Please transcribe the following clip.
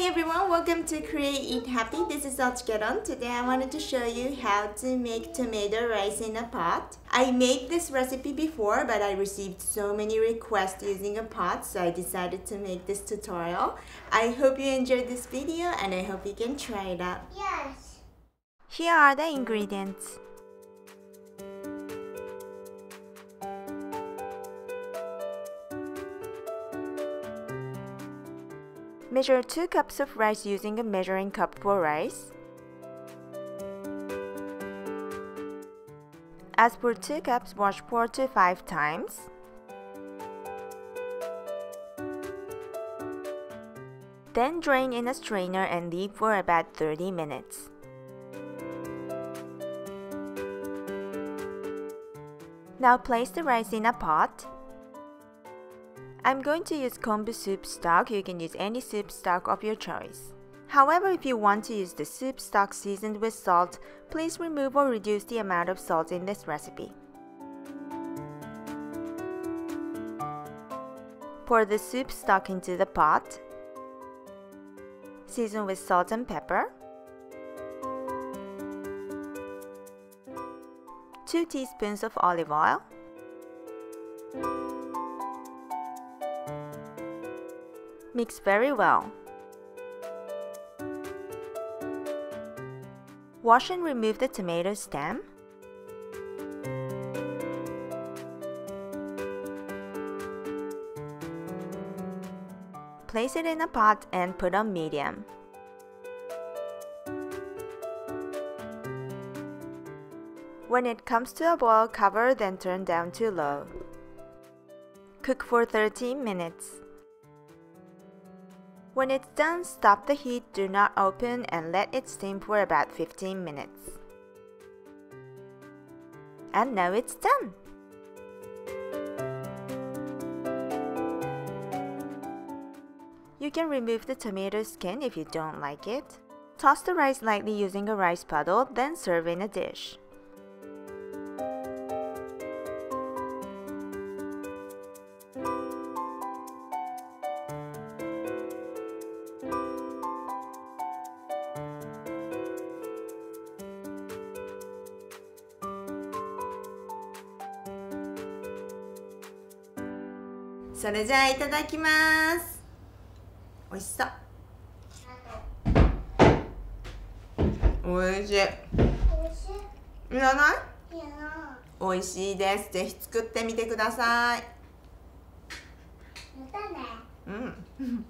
Hi everyone, welcome to Create Eat Happy. This is OCHIKERON. Today I wanted to show you how to make tomato rice in a pot. I made this recipe before, but I received so many requests using a pot, so I decided to make this tutorial. I hope you enjoyed this video and I hope you can try it out. Yes. Here are the ingredients. Measure 2 cups of rice using a measuring cup for rice. As for 2 cups, wash 4 to 5 times. Then drain in a strainer and leave for about 30 minutes. Now place the rice in a pot. I'm going to use Kombu soup stock. You can use any soup stock of your choice. However, if you want to use the soup stock seasoned with salt, please remove or reduce the amount of salt in this recipe. Pour the soup stock into the pot. Season with salt and pepper. 2 teaspoons of olive oil. Mix very well. Wash and remove the tomato stem. Place it in a pot and put on medium. When it comes to a boil, cover, then turn down to low. Cook for 13 minutes. When it's done, stop the heat, do not open, and let it steam for about 15 minutes. And now it's done! You can remove the tomato skin if you don't like it. Toss the rice lightly using a rice puddle, then serve in a dish.それじゃあいただきます。おいしそう。おいしい。いらない？いらない。おいしいです。ぜひ作ってみてください。またね。うん。